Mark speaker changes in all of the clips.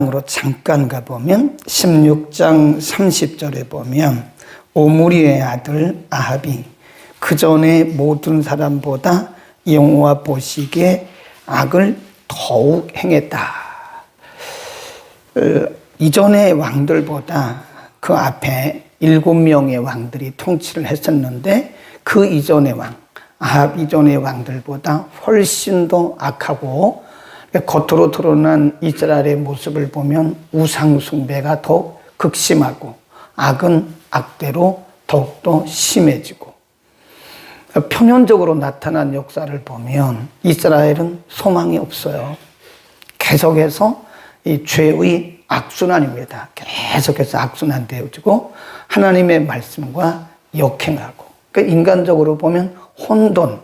Speaker 1: 으로 잠깐 가보면 16장 30절에 보면 오므리의 아들 아합이 그 전에 모든 사람보다 여호와 보시기에 악을 더욱 행했다. 이전의 왕들보다 그 앞에 7명의 왕들이 통치를 했었는데 그 이전의 왕, 아합 이전의 왕들보다 훨씬 더 악하고 겉으로 드러난 이스라엘의 모습을 보면 우상 숭배가 더욱 극심하고 악은 악대로 더욱더 심해지고, 표면적으로 나타난 역사를 보면 이스라엘은 소망이 없어요. 계속해서 이 죄의 악순환입니다. 계속해서 악순환 되어지고 하나님의 말씀과 역행하고, 그러니까 인간적으로 보면 혼돈,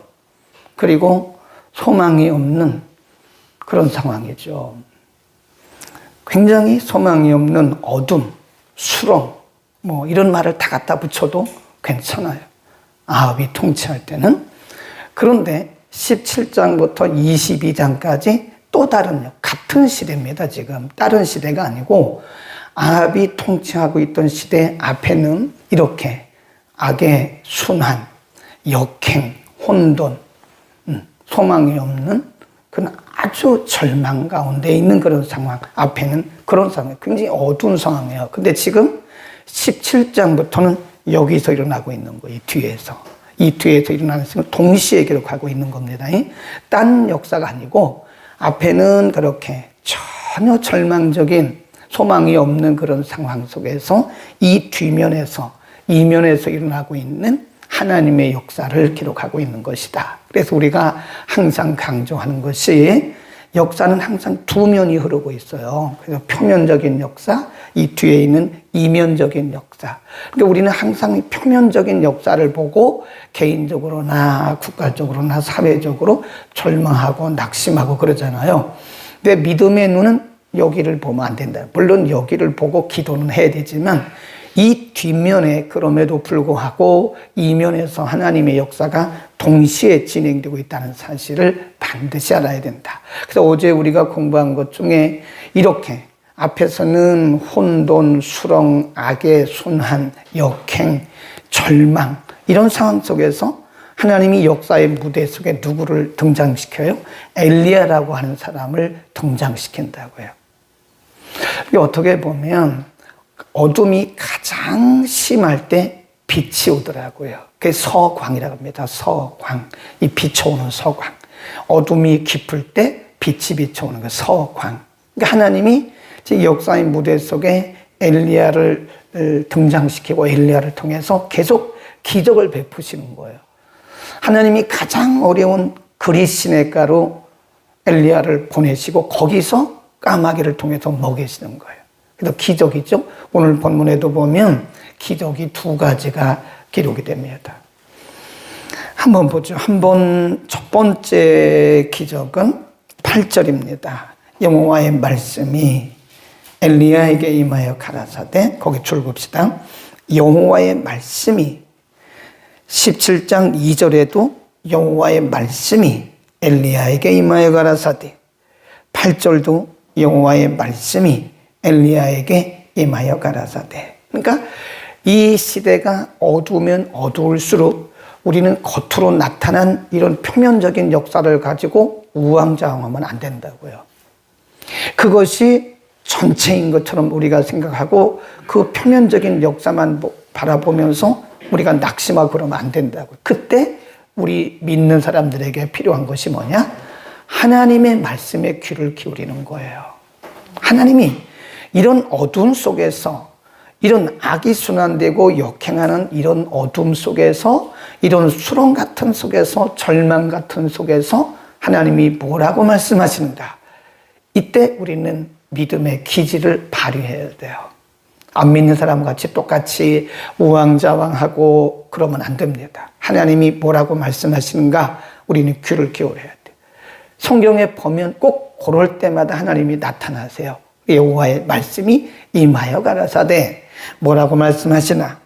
Speaker 1: 그리고 소망이 없는 그런 상황이죠. 굉장히 소망이 없는 어둠, 수렁, 이런 말을 다 갖다 붙여도 괜찮아요. 아합이 통치할 때는. 그런데 17장부터 22장까지 또 다른, 같은 시대입니다, 지금. 다른 시대가 아니고, 아합이 통치하고 있던 시대 앞에는 이렇게 악의 순환, 역행, 혼돈, 소망이 없는 그런 아주 절망 가운데 있는 그런 상황, 앞에는 그런 상황, 굉장히 어두운 상황이에요. 근데 지금 17장부터는 여기서 일어나고 있는 거예요. 이 뒤에서 일어나는 것을 동시에 기록하고 있는 겁니다. 딴 역사가 아니고 앞에는 그렇게 전혀 절망적인 소망이 없는 그런 상황 속에서 이 뒤면에서, 이면에서 일어나고 있는 하나님의 역사를 기록하고 있는 것이다. 그래서 우리가 항상 강조하는 것이 역사는 항상 두 면이 흐르고 있어요. 그래서 표면적인 역사, 이 뒤에 있는 이면적인 역사. 그러니까 우리는 항상 표면적인 역사를 보고 개인적으로나 국가적으로나 사회적으로 절망하고 낙심하고 그러잖아요. 근데 믿음의 눈은 여기를 보면 안 된다. 물론 여기를 보고 기도는 해야 되지만 이 뒷면에 그럼에도 불구하고 이면에서 하나님의 역사가 동시에 진행되고 있다는 사실을 반드시 알아야 된다. 그래서 어제 우리가 공부한 것 중에 이렇게 앞에서는 혼돈, 수렁, 악의 순환, 역행, 절망, 이런 상황 속에서 하나님이 역사의 무대 속에 누구를 등장시켜요? 엘리야라고 하는 사람을 등장시킨다고요. 이게 어떻게 보면 어둠이 가장 심할 때 빛이 오더라고요. 그게 서광이라고 합니다. 서광. 이 비춰오는 서광. 어둠이 깊을 때 빛이 비춰오는 거, 서광. 그러니까 하나님이 역사의 무대 속에 엘리야를 등장시키고 엘리야를 통해서 계속 기적을 베푸시는 거예요. 하나님이 가장 어려운 그리시네가로 엘리야를 보내시고 거기서 까마귀를 통해서 먹이시는 거예요. 그래서 기적이죠. 오늘 본문에도 보면 기적이 두 가지가 기록이 됩니다. 한번 보죠. 첫 번째 기적은 8절입니다. 여호와의 말씀이 엘리야에게 임하여 가라사대, 거기 줄 봅시다. 여호와의 말씀이 17장 2절에도 여호와의 말씀이 엘리야에게 임하여 가라사대, 8절도 여호와의 말씀이 엘리야에게 임하여 가라사대. 그러니까 이 시대가 어두우면 어두울수록 우리는 겉으로 나타난 이런 표면적인 역사를 가지고 우왕좌왕하면 안 된다고요. 그것이 전체인 것처럼 우리가 생각하고 그 표면적인 역사만 바라보면서 우리가 낙심하고 그러면 안 된다고요. 그때 우리 믿는 사람들에게 필요한 것이 뭐냐? 하나님의 말씀에 귀를 기울이는 거예요. 하나님이 이런 어둠 속에서, 이런 악이 순환되고 역행하는 이런 어둠 속에서, 이런 수렁 같은 속에서, 절망 같은 속에서 하나님이 뭐라고 말씀하시는가? 이때 우리는 믿음의 기질을 발휘해야 돼요. 안 믿는 사람같이 똑같이 우왕좌왕하고 그러면 안 됩니다. 하나님이 뭐라고 말씀하시는가? 우리는 귀를 기울여야 돼요. 성경에 보면 꼭 그럴 때마다 하나님이 나타나세요. 여호와의 말씀이 임하여 가라사대, 뭐라고 말씀하시나?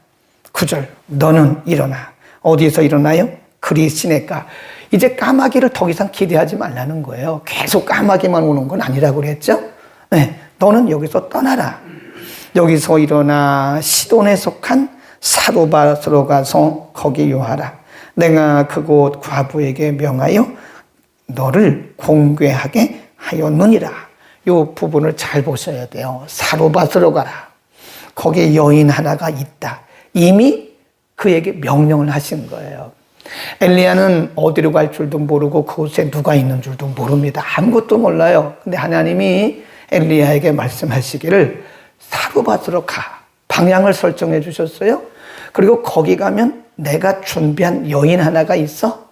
Speaker 1: 9절, 너는 일어나. 어디서 일어나요? 그리시네가. 이제 까마귀를 더 이상 기대하지 말라는 거예요. 계속 까마귀만 오는 건 아니라고 그랬죠? 네, 너는 여기서 떠나라. 여기서 일어나 시돈에 속한 사로밧으로 가서 거기 요하라. 내가 그곳 과부에게 명하여 너를 공궤하게 하였느니라. 이 부분을 잘 보셔야 돼요. 사로밧으로 가라. 거기에 여인 하나가 있다. 이미 그에게 명령을 하신 거예요. 엘리야는 어디로 갈 줄도 모르고 그곳에 누가 있는 줄도 모릅니다. 아무것도 몰라요. 근데 하나님이 엘리야에게 말씀하시기를 사로밧으로 가. 방향을 설정해 주셨어요. 그리고 거기 가면 내가 준비한 여인 하나가 있어.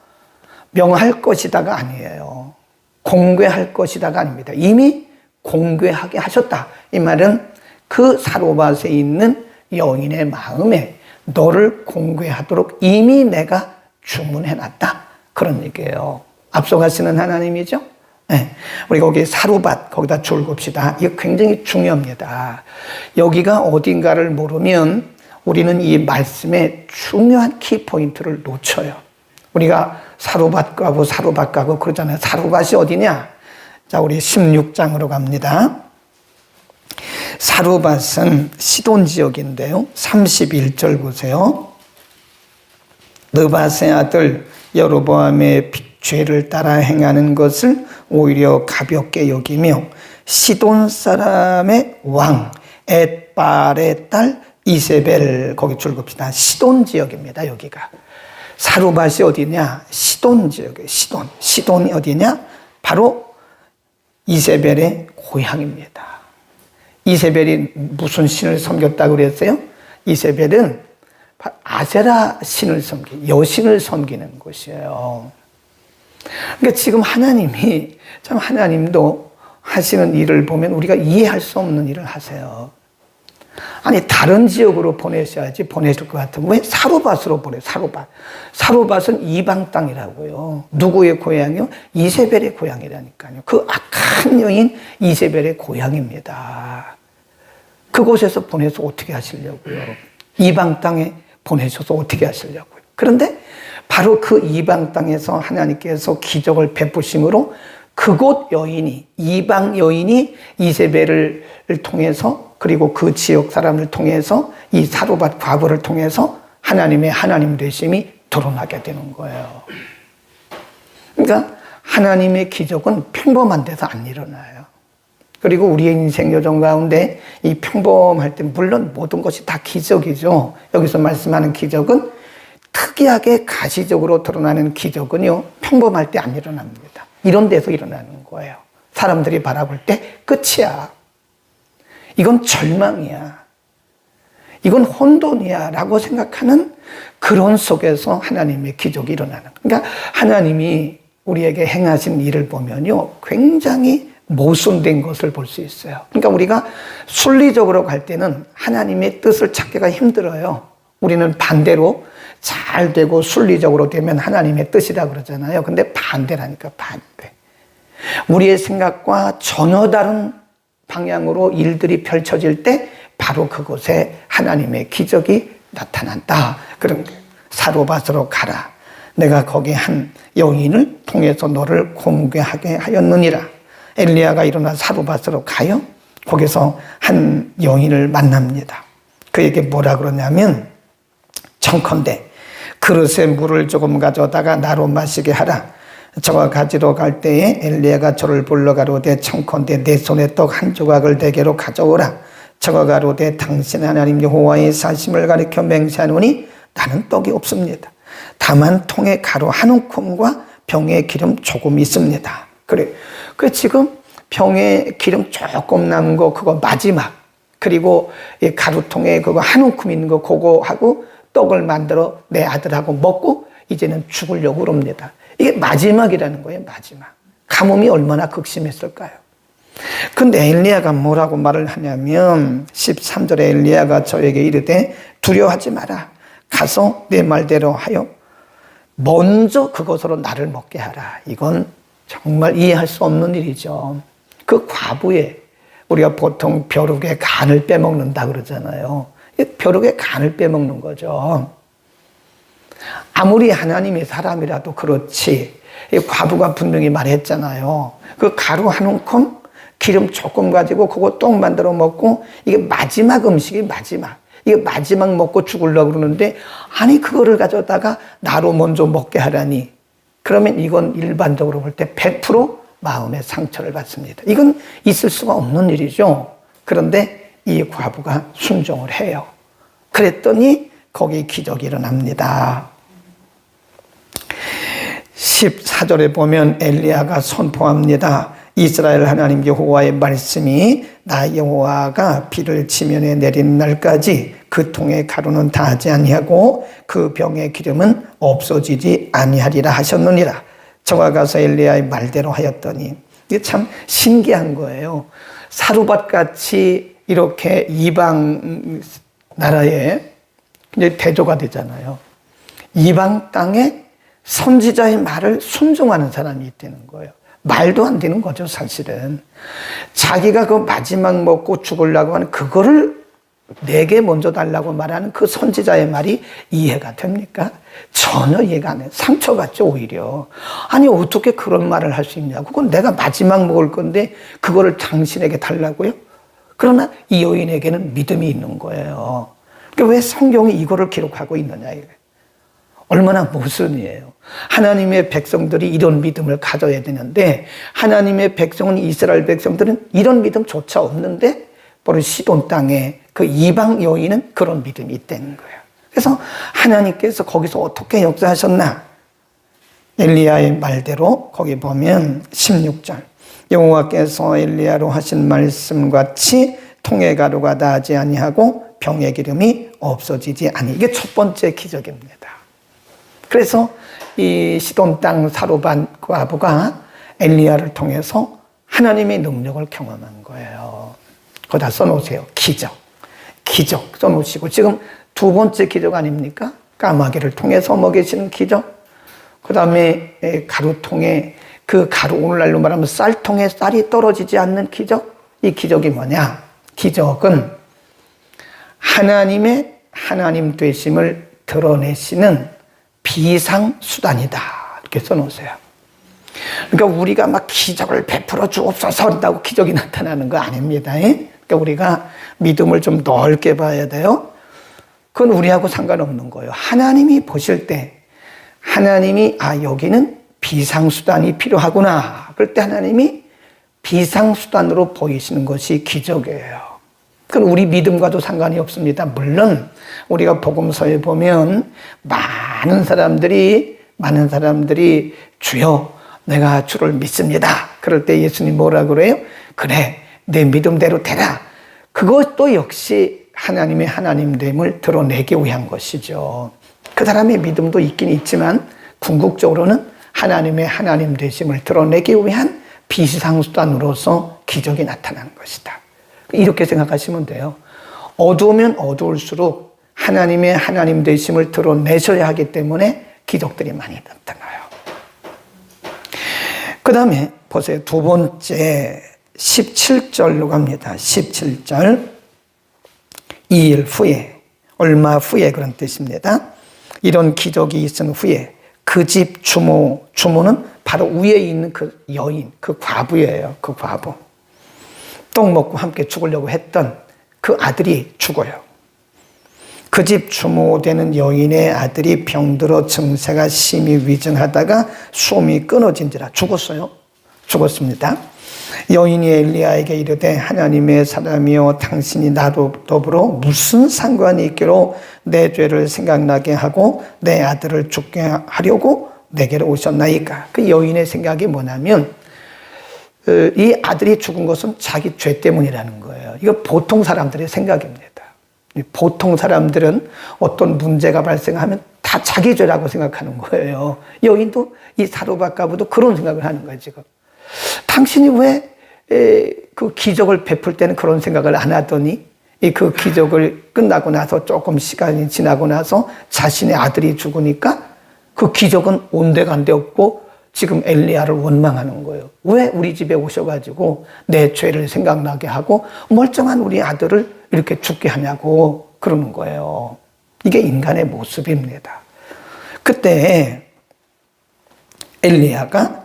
Speaker 1: 명할 것이다가 아니에요. 공궤할 것이다가 아닙니다. 이미 공궤하게 하셨다. 이 말은 그 사로밧에 있는 여인의 마음에 너를 공궤하도록 이미 내가 주문해놨다. 그런 얘기예요. 앞서가시는 하나님이죠. 네. 우리 거기 사로밧 거기다 줄 곱시다. 이거 굉장히 중요합니다. 여기가 어딘가를 모르면 우리는 이 말씀의 중요한 키포인트를 놓쳐요. 우리가 사로밧 가고 그러잖아요. 사로밧이 어디냐? 자, 우리 16장으로 갑니다. 사로밧은 시돈 지역인데요. 31절 보세요. 느밧의 아들 여로보암의 죄를 따라 행하는 것을 오히려 가볍게 여기며 시돈 사람의 왕 엣발의 딸 이세벨 거기 줄급시다. 시돈 지역입니다. 여기가. 사로밧이 어디냐? 시돈 지역이에요. 시돈이 어디냐? 바로 이세벨의 고향입니다. 이세벨이 무슨 신을 섬겼다고 그랬어요? 이세벨은 아세라 신을 여신을 섬기는 곳이에요. 그러니까 지금 하나님이 참 하나님도 하시는 일을 보면 우리가 이해할 수 없는 일을 하세요. 아니 다른 지역으로 보내셔야지 보내실 것 같으면 왜 사로밧으로 보내요? 사로밧은 이방 땅이라고요. 누구의 고향이요? 이세벨의 고향이라니까요. 그 악한 여인 이세벨의 고향입니다. 그곳에서 보내서 어떻게 하시려고요? 이방 땅에 보내셔서 어떻게 하시려고요? 그런데 바로 그 이방 땅에서 하나님께서 기적을 베푸심으로 그곳 여인이 이방 여인이 이세벨을 통해서 그리고 그 지역 사람을 통해서 이 사로밧 과부를 통해서 하나님의 하나님 되심이 드러나게 되는 거예요. 그러니까 하나님의 기적은 평범한 데서 안 일어나요. 그리고 우리의 인생 여정 가운데 이 평범할 때 물론 모든 것이 다 기적이죠. 여기서 말씀하는 기적은 특이하게 가시적으로 드러나는 기적은요, 평범할 때 안 일어납니다. 이런 데서 일어나는 거예요. 사람들이 바라볼 때 끝이야. 이건 절망이야. 이건 혼돈이야. 라고 생각하는 그런 속에서 하나님의 기적이 일어나는 거예요. 그러니까 하나님이 우리에게 행하신 일을 보면요, 굉장히 모순된 것을 볼 수 있어요. 그러니까 우리가 순리적으로 갈 때는 하나님의 뜻을 찾기가 힘들어요. 우리는 반대로 잘 되고 순리적으로 되면 하나님의 뜻이라 그러잖아요. 근데 반대라니까, 반대. 우리의 생각과 전혀 다른 방향으로 일들이 펼쳐질 때 바로 그곳에 하나님의 기적이 나타난다. 그런 거예요. 사로밧으로 가라. 내가 거기 한 여인을 통해서 너를 공개하게 하였느니라. 엘리야가 일어나 사로밧으로 가요. 거기서 한 여인을 만납니다. 그에게 뭐라 그러냐면 청컨대 그릇에 물을 조금 가져다가 나로 마시게 하라. 저가 가지러 갈 때에 엘리야가 저를 불러 가로되 청컨대 내 손에 떡 한 조각을 대개로 가져오라. 저가 가로되 당신 하나님 여호와의 사심을 가리켜 맹세하노니 나는 떡이 없습니다. 다만 통에 가루 한 움큼과 병에 기름 조금 있습니다. 그래 지금 병에 기름 조금 남은 거 그거 마지막, 그리고 이 가루통에 그거 한 움큼 있는 거 그거 하고 떡을 만들어 내 아들하고 먹고 이제는 죽으려고 그럽니다. 이게 마지막이라는 거예요. 마지막. 가뭄이 얼마나 극심했을까요? 근데 엘리야가 뭐라고 말을 하냐면 13절에 엘리야가 저에게 이르되 두려워하지 마라. 가서 내 말대로 하여 먼저 그것으로 나를 먹게 하라. 이건 정말 이해할 수 없는 일이죠. 그 과부에 우리가 보통 벼룩의 간을 빼먹는다 그러잖아요. 벼룩의 간을 빼먹는 거죠. 아무리 하나님이 사람이라도 그렇지. 이 과부가 분명히 말했잖아요. 그 가루 한 움큼 기름 조금 가지고 그거 떡 만들어 먹고 이게 마지막 음식이 이게 마지막 먹고 죽으려고 그러는데 아니 그거를 가져다가 나로 먼저 먹게 하라니 그러면 이건 일반적으로 볼 때 100% 마음의 상처를 받습니다. 이건 있을 수가 없는 일이죠. 그런데 이 과부가 순종을 해요. 그랬더니 거기 기적이 일어납니다. 14절에 보면 엘리야가 선포합니다. 이스라엘 하나님 여호와의 말씀이 나 여호와가 비를 지면에 내리는 날까지 그 통의 가루는 다하지 아니하고 그 병의 기름은 없어지지 아니하리라 하셨느니라. 저가 가서 엘리야의 말대로 하였더니 이게 참 신기한 거예요. 사루밭같이 이렇게 이방 나라에 이제 대조가 되잖아요. 이방 땅에 선지자의 말을 순종하는 사람이 있다는 거예요. 말도 안 되는 거죠, 사실은. 자기가 그 마지막 먹고 죽으려고 하는 그거를 내게 먼저 달라고 말하는 그 선지자의 말이 이해가 됩니까? 전혀 이해가 안 해요. 상처받죠, 오히려. 아니, 어떻게 그런 말을 할 수 있냐고. 그건 내가 마지막 먹을 건데 그거를 당신에게 달라고요? 그러나 이 여인에게는 믿음이 있는 거예요. 그러니까 왜 성경이 이거를 기록하고 있느냐, 이거예요. 얼마나 모순이에요. 하나님의 백성들이 이런 믿음을 가져야 되는데 하나님의 백성은 이스라엘 백성들은 이런 믿음조차 없는데 바로 시돈 땅에 그 이방 여인은 그런 믿음이 있다는 거예요. 그래서 하나님께서 거기서 어떻게 역사하셨나? 엘리야의 말대로 거기 보면 16절 여호와께서 엘리야로 하신 말씀같이 통의 가루가 다하지 아니하고 병의 기름이 없어지지 아니. 이게 첫 번째 기적입니다. 그래서 이 시돈 땅 사루밭 과부가 엘리야를 통해서 하나님의 능력을 경험한 거예요. 거기다 써놓으세요. 기적 써놓으시고 지금 두 번째 기적 아닙니까? 까마귀를 통해서 먹이시는 기적. 그 다음에 가루통에 그 가루 오늘날로 말하면 쌀통에 쌀이 떨어지지 않는 기적. 이 기적이 뭐냐? 기적은 하나님의 하나님 되심을 드러내시는 비상수단이다. 이렇게 써놓으세요. 그러니까 우리가 막 기적을 베풀어 주옵소서 한다고 기적이 나타나는 거 아닙니다. 그러니까 우리가 믿음을 좀 넓게 봐야 돼요. 그건 우리하고 상관없는 거예요. 하나님이 보실 때 하나님이 여기는 비상수단이 필요하구나. 그럴 때 하나님이 비상수단으로 보이시는 것이 기적이에요. 그건 우리 믿음과도 상관이 없습니다. 물론 우리가 복음서에 보면 많은 사람들이 주여 내가 주를 믿습니다. 그럴 때 예수님 뭐라 그래요? 그래 내 믿음대로 되라. 그것도 역시 하나님의 하나님됨을 드러내기 위한 것이죠. 그 사람의 믿음도 있긴 있지만 궁극적으로는 하나님의 하나님 되심을 드러내기 위한 비상수단으로서 기적이 나타나는 것이다. 이렇게 생각하시면 돼요. 어두우면 어두울수록 하나님의 하나님 되심을 드러내셔야 하기 때문에 기적들이 많이 나타나요. 그 다음에 보세요. 두 번째 17절로 갑니다. 17절 2일 후에 얼마 후에 그런 뜻입니다. 이런 기적이 있은 후에 그 집 주모는 바로 위에 있는 그 여인, 그 과부예요. 그 과부. 떡 먹고 함께 죽으려고 했던 그 아들이 죽어요. 그 집 주모 되는 여인의 아들이 병들어 증세가 심히 위중하다가 숨이 끊어진지라 죽었어요. 죽었습니다. 여인이 엘리야에게 이르되 하나님의 사람이여 당신이 나도 더불어 무슨 상관이 있기로 내 죄를 생각나게 하고 내 아들을 죽게 하려고 내게로 오셨나이까. 그 여인의 생각이 뭐냐면 이 아들이 죽은 것은 자기 죄 때문이라는 거예요. 이거 보통 사람들의 생각입니다. 보통 사람들은 어떤 문제가 발생하면 다 자기 죄라고 생각하는 거예요. 여인도 이 사루밭 과부도 그런 생각을 하는 거예요, 지금. 당신이 왜 그 기적을 베풀 때는 그런 생각을 안 하더니 그 기적을 끝나고 나서 조금 시간이 지나고 나서 자신의 아들이 죽으니까 그 기적은 온데간데 없고 지금 엘리야를 원망하는 거예요. 왜 우리 집에 오셔가지고 내 죄를 생각나게 하고 멀쩡한 우리 아들을 이렇게 죽게 하냐고 그러는 거예요. 이게 인간의 모습입니다. 그때 엘리야가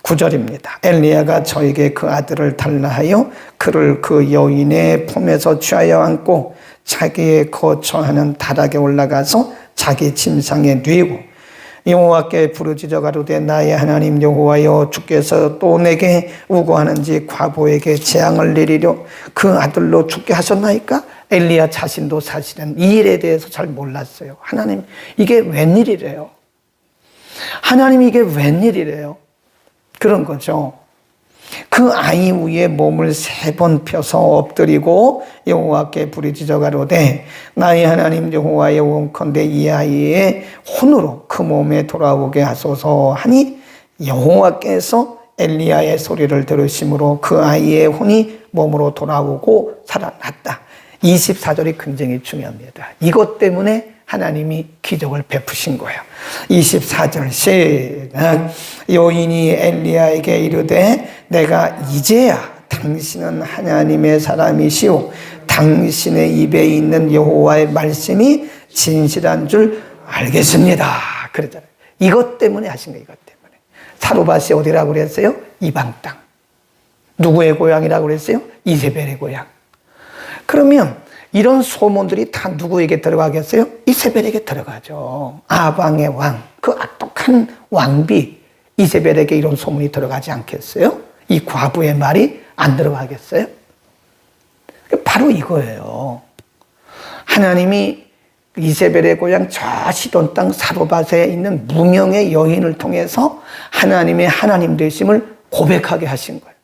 Speaker 1: 9절입니다. 엘리야가 저에게 그 아들을 달라 하여 그를 그 여인의 품에서 취하여 안고 자기의 거처하는 다락에 올라가서 자기 침상에 뉘고 여호와께 부르짖어 가로되 나의 하나님 여호와여 주께서 또 내게 우고하는지 과부에게 재앙을 내리려 그 아들로 죽게 하셨나이까? 엘리야 자신도 사실은 이 일에 대해서 잘 몰랐어요. 하나님 이게 웬일이래요? 하나님 이게 웬일이래요? 그런 거죠. 그 아이 위에 몸을 3번 펴서 엎드리고 여호와께 부르짖어 가로되 나의 하나님 여호와여 원컨대 이 아이의 혼으로 그 몸에 돌아오게 하소서 하니 여호와께서 엘리야의 소리를 들으심으로 그 아이의 혼이 몸으로 돌아오고 살아났다. 24절이 굉장히 중요합니다. 이것 때문에 하나님이 기적을 베푸신 거예요. 24절 시작. 여인이 엘리야에게 이르되 내가 이제야 당신은 하나님의 사람이시오 당신의 입에 있는 여호와의 말씀이 진실한 줄 알겠습니다. 그러잖아요. 이것 때문에 하신 거예요. 이것 때문에. 사르밧이 어디라고 그랬어요? 이방 땅. 누구의 고향이라고 그랬어요? 이세벨의 고향. 그러면 이런 소문들이 다 누구에게 들어가겠어요? 이세벨에게 들어가죠. 아방의 왕, 그 악독한 왕비 이세벨에게 이런 소문이 들어가지 않겠어요? 이 과부의 말이 안 들어가겠어요? 바로 이거예요. 하나님이 이세벨의 고향 저 시돈 땅 사르밧에 있는 무명의 여인을 통해서 하나님의 하나님 되심을 고백하게 하신 거예요.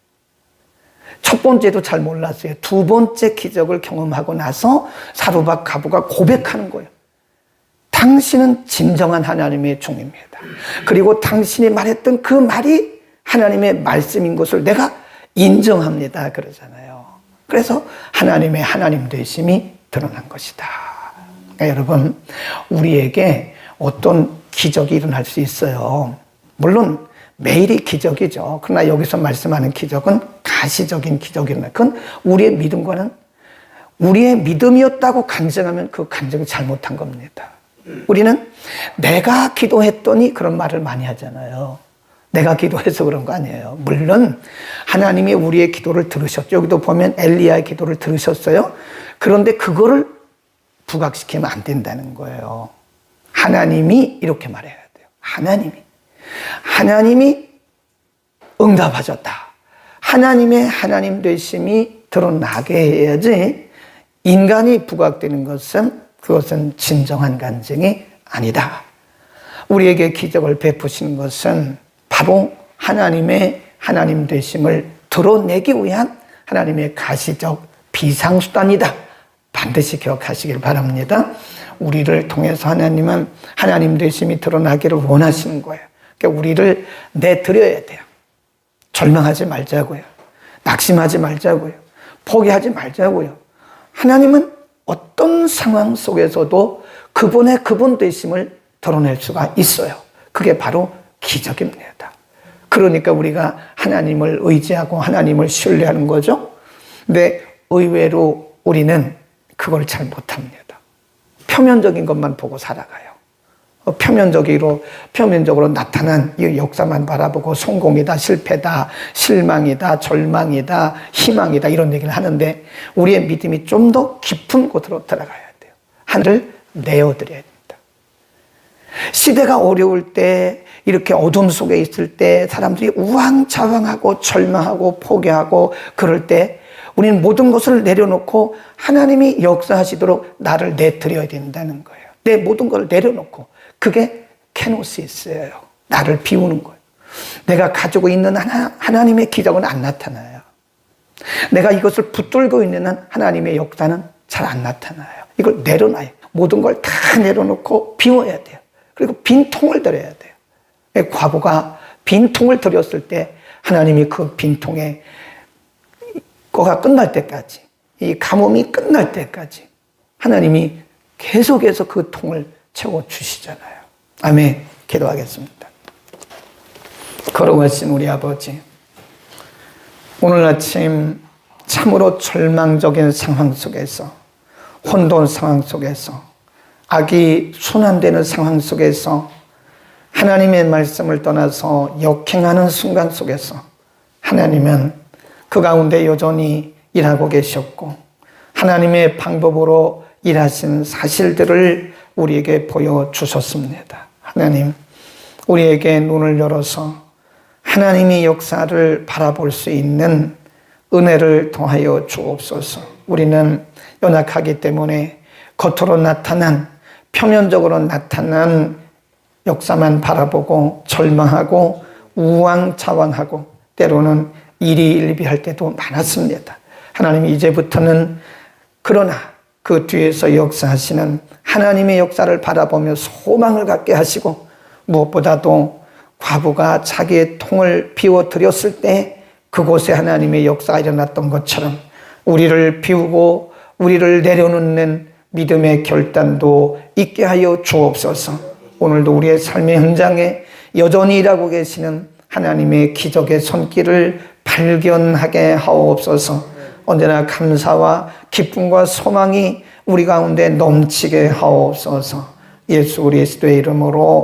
Speaker 1: 첫 번째도 잘 몰랐어요. 두 번째 기적을 경험하고 나서 사르밧 과부가 고백하는 거예요. 당신은 진정한 하나님의 종입니다. 그리고 당신이 말했던 그 말이 하나님의 말씀인 것을 내가 인정합니다. 그러잖아요. 그래서 하나님의 하나님 되심이 드러난 것이다. 그러니까 여러분, 우리에게 어떤 기적이 일어날 수 있어요. 물론 매일이 기적이죠. 그러나 여기서 말씀하는 기적은 가시적인 기적이나 그건 우리의 믿음과는 우리의 믿음이었다고 간증하면 그 간증이 잘못한 겁니다. 우리는 내가 기도했더니 그런 말을 많이 하잖아요. 내가 기도해서 그런 거 아니에요. 물론 하나님이 우리의 기도를 들으셨죠. 여기도 보면 엘리야의 기도를 들으셨어요. 그런데 그거를 부각시키면 안 된다는 거예요. 하나님이 이렇게 말해야 돼요. 하나님이 응답하셨다. 하나님의 하나님 되심이 드러나게 해야지 인간이 부각되는 그것은 진정한 간증이 아니다. 우리에게 기적을 베푸신 것은 바로 하나님의 하나님 되심을 드러내기 위한 하나님의 가시적 비상수단이다. 반드시 기억하시길 바랍니다. 우리를 통해서 하나님은 하나님 되심이 드러나기를 원하시는 거예요. 그러니까 우리를 내드려야 돼요. 절망하지 말자고요. 낙심하지 말자고요. 포기하지 말자고요. 하나님은 어떤 상황 속에서도 그분의 그분 되심을 드러낼 수가 있어요. 그게 바로 기적입니다. 그러니까 우리가 하나님을 의지하고 하나님을 신뢰하는 거죠. 근데 의외로 우리는 그걸 잘 못합니다. 표면적인 것만 보고 살아가요. 표면적으로 나타난 이 역사만 바라보고 성공이다, 실패다, 실망이다, 절망이다, 희망이다 이런 얘기를 하는데 우리의 믿음이 좀 더 깊은 곳으로 들어가야 돼요. 하늘을 내어드려야 됩니다. 시대가 어려울 때 이렇게 어둠 속에 있을 때 사람들이 우왕좌왕하고 절망하고 포기하고 그럴 때 우리는 모든 것을 내려놓고 하나님이 역사하시도록 나를 내드려야 된다는 거예요. 내 모든 걸 내려놓고 그게 케노시스예요. 나를 비우는 거예요. 내가 가지고 있는 하나님의 기적은 안 나타나요. 내가 이것을 붙들고 있는 한 하나님의 역사는 잘 안 나타나요. 이걸 내려놔요. 모든 걸 다 내려놓고 비워야 돼요. 그리고 빈 통을 들여야 돼요. 과부가 빈 통을 들였을 때 하나님이 그 빈 통에 거가 끝날 때까지 이 가뭄이 끝날 때까지 하나님이 계속해서 그 통을 채워주시잖아요. 아멘. 기도하겠습니다. 걸어가신 우리 아버지, 오늘 아침 참으로 절망적인 상황 속에서 혼돈 상황 속에서 악이 순환되는 상황 속에서 하나님의 말씀을 떠나서 역행하는 순간 속에서 하나님은 그 가운데 여전히 일하고 계셨고 하나님의 방법으로 일하신 사실들을 우리에게 보여주셨습니다. 하나님, 우리에게 눈을 열어서 하나님의 역사를 바라볼 수 있는 은혜를 더하여 주옵소서. 우리는 연약하기 때문에 겉으로 나타난, 표면적으로 나타난 역사만 바라보고 절망하고 우왕좌왕하고 때로는 일희일비할 때도 많았습니다. 하나님, 이제부터는 그러나 그 뒤에서 역사하시는 하나님의 역사를 바라보며 소망을 갖게 하시고 무엇보다도 과부가 자기의 통을 비워드렸을 때 그곳에 하나님의 역사가 일어났던 것처럼 우리를 비우고 우리를 내려놓는 믿음의 결단도 있게 하여 주옵소서. 오늘도 우리의 삶의 현장에 여전히 일하고 계시는 하나님의 기적의 손길을 발견하게 하옵소서. 언제나 감사와 기쁨과 소망이 우리 가운데 넘치게 하옵소서. 예수 그리스도의 이름으로